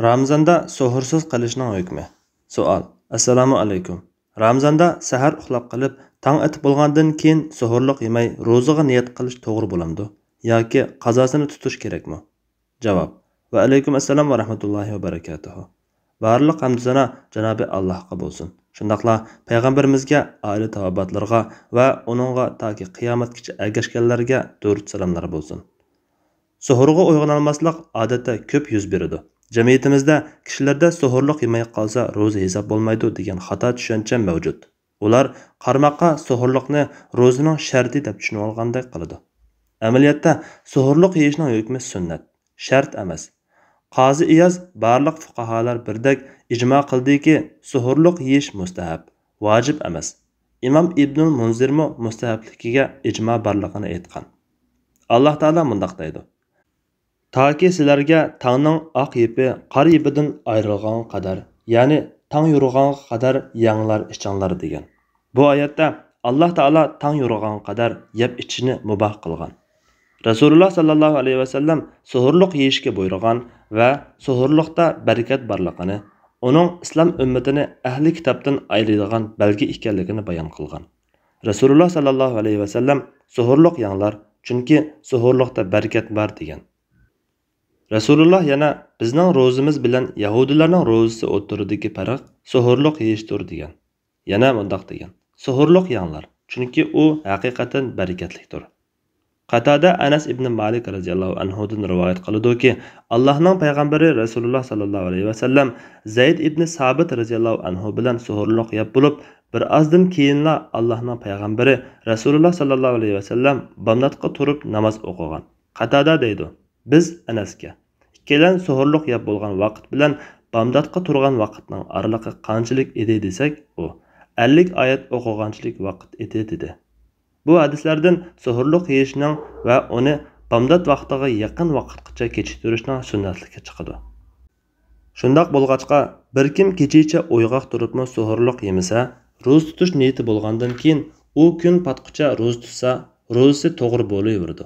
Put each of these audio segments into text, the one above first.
Ramazanda suhursiz qilishning hukmi. Savol. Assalomu alaykum. Ramazanda sahar uxlab qilib, tong etib bo'lgandan keyin suhurlik yemay ro'zaga niyat qilish to'g'ri bo'lamdi yoki qazosini tutish kerakmi? Javob. Va alaykum assalom va rahmatullohi va barakatuh. Barliq hamd sana Janobi Allohga bo'lsin. Shundaqla payg'ambarimizga, oila tavobatlarga va uningga toki qiyomatgacha ergashganlarga durud salomlar bo'lsin. Suhurga uyg'onolmaslik odatda ko'p yuz beradi. Jamiyatimizda kishilarda suhurlik yemay qolsa ro'za hisob bo'lmaydi degan xato tushuncha mavjud. Ular qarmoqqa suhurlikni ro'zining sharti deb tushunib olgandek qiladi. Amaliyotda suhurlik yeyishning hukmi sunnat, shart emas. Qozi Iyaz barliq fuqaholar birdek ijmo qildiki, suhurlik yeyish mustahab, vojib emas. Imom Ibnul Munzirmo mustahabligiga ijmo borligini aytgan. Alloh taolo mundaq deydi: Taki sizlarga tangning oq ipi qora ipidan ayrilgan qadar, ya'ni tang yurg'anga qadar yanglar ichinglar degan. Bu oyatda Alloh taolo tang yurg'anga qadar yeb ichishni muboh qilgan. Rasululloh sallallohu alayhi vasallam suhurlik yeyishga buyurgan va suhurlikda barakat borligini, uning islom ummatini ahli kitobdan ayiradigan belgi ekanligini bayon qilgan. Rasululloh sallallohu alayhi vasallam suhurlik yanglar, chunki suhurlikda barakat bor degan. Rasululloh yana bizning ro'zimiz bilan yahudilarning ro'zisi o'tiridagi farq suhurlik yeyishdir degan. Yana mundaq degan: suhurlik yanglar, chunki u haqiqatan barakatlidir. Qatada Anas ibn Malik radhiyallohu anhu dan rivoyat qiladi-ki, Allohning payg'ambari Rasululloh sallallohu alayhi vasallam Zayd ibn Sabit radhiyallohu anhu bilan suhurlik yeb bo'lib, bir ozdan keyinla Allohning payg'ambari Rasululloh sallallohu alayhi vasallam bomdodga turib namoz o'qigan. Qatada deydi: Biz Anasga ikkalan suhurlik yeb bo'lgan vaqt bilan bomdodga turgan vaqtning oraliqi qanchalik edi desak, u 50 oyat o'qiganchilik vaqt edi dedi. Bu hadislardan suhurlik yeyishning va uni bomdod vaqtiga yaqin vaqtgacha kechiktirishning sunnatligi chiqadi. Shundoq bo'lg'achqa, bir kim kechicha uyg'oq turibmi suhurlik yemasa, ro'za tutish niyati bo'lgandan keyin u kun patqicha ro'za tutsa, ro'zasi to'g'ri bo'laveradi.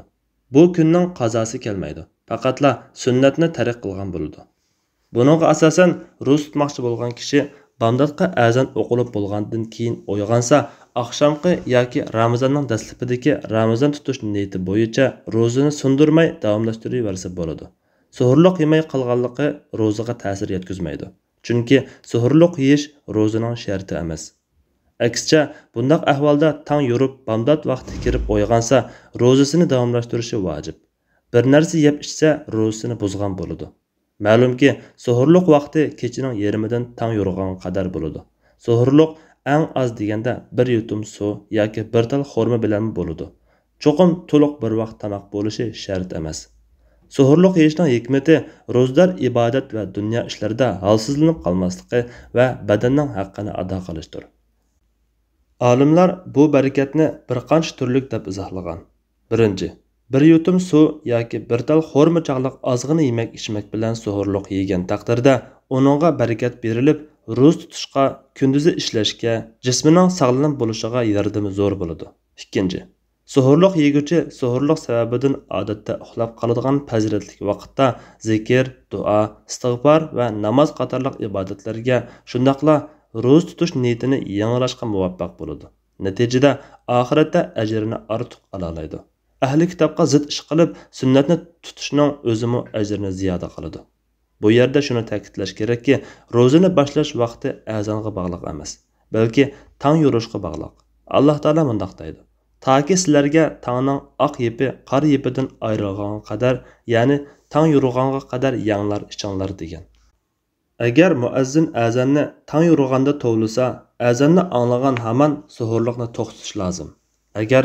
Bu kunning qazosi kelmaydi. Faqatla sunnatni tark qilgan bo'ladi. Buningga asosan ro'za tutmoqchi bo'lgan kishi bomdodga azon o'qilib bo'lgandan keyin uyg'onsa, oqshomqi yoki Ramazonning dastlabidagi Ramazon tutish niyati bo'yicha ro'zani sundirmay davomlashtiraversa bo'ladi. Suhurlik yemay qolganligi ro'zaga ta'sir yetkazmaydi. Chunki suhurlik yeyish ro'zaning sharti emas. Aksicha, bundaq ahvolda tang yurib, bomdod vaqti kirib uyg'onsa, ro'zasini davomlashtirishi vojib. Bir narsa yeb ichsa, ro'zasini buzgan bo'ladi. Ma'lumki, suhurlik vaqti kechining yarmidan tang yurg'anga qadar bo'ladi. Suhurlik eng oz deganda bir yutum suv yoki bir tal xurma bilan bo'ladi. Cho'qim to'liq bir vaqt tamoq bo'lishi shart emas. Suhurlik yeyishning hikmati ro'zdor ibodat va dunyo ishlarida holsizlanib qolmasligi va badanning haqqini ado qilishdir. Olimlar bu barakatni bir qancha turlik deb izohlagan. Birinchi, bir yutum suv yoki bir tal xurma chaqliq ozg'ina yemak ichmak bilan suhurlik yegan taqdirda uningga barakat berilib, ro'za tutishga, kunduzi ishlashga, jismining sog'lom bo'lishiga yordami zo'r bo'ladi. Ikkinchi, suhurlik yeguchi suhurlik sababidan odatda uxlab qoladigan fazilatli vaqtda zikr, duo, istig'for va namoz qatorliq ibodatlarga, shundaqla ro'za tutish niyatini yanglashga muvaffaq bo'ladi. Natijada oxiratda ajrini ortiq ola oladi. Ahli kitobga zid ish qilib, sunnatni tutishning o'zimi ajrni ziyoda qiladi. Bu yerda shuni ta'kidlash kerakki, ro'zani boshlash vaqti azonga bog'liq emas, balki tang yurishga bog'liq. Alloh taolo mundaq deydi: Taki sizlarga tangning oq ipi qora ipidan ayrilganga qadar, ya'ni tang yurg'anga qadar yanglar ichinglar degan. Agar muazzin azonni tang yurg'anda tovlasa, azonni anglagan hamon suhurlikni to'xtatish lozim. Agar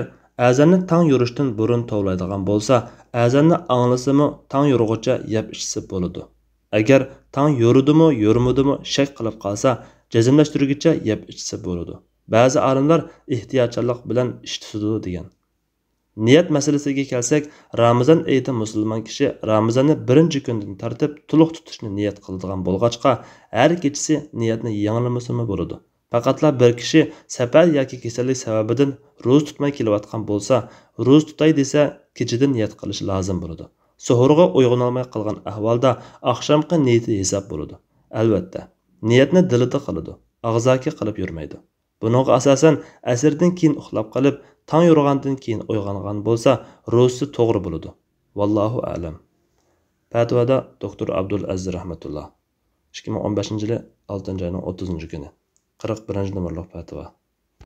azonni tang yurishdan burun tovlaydigan bo'lsa, azonni anglasimi tang yurg'ucha yeb ichsa bo'ladi. Agar tang yuridimi, yurmadimi shak qilib qolsa, jazmlashtirguncha yeb ichsa bo'ladi. Ba'zi olimlar ehtiyotchilik bilan ish tutadi degan. Niyat masalasiga kelsak, Ramazon oyida musulmon kishi Ramazonni birinchi kundan tartib to'liq tutishni niyat qiladigan bo'lg'achqa, har kechasi niyatni yangilamasimi bo'ladi. Faqatla bir kishi safar yoki kasallik sababidan ro'za tutmay kelayotgan bo'lsa, ro'za tutay desa, kechidan niyat qilish lozim bo'ladi. suhurga uyg'onolmay qolgan ahvolda oqshomqi niyati hisob bo'ladi. Albatta, niyatni dilida qiladi, og'zaki qilib yurmaydi. Buningga asosan asrdan keyin uxlab qolib, tong yorug'andan keyin uyg'ongan bo'lsa, ro'zasi to'g'ri bo'ladi. Vallohu a'lam. Fatvoda doktor Abdul Aziz rahmatulloh 2015 yili 6 oyning 30 kuni 41 nomerlik fatvo.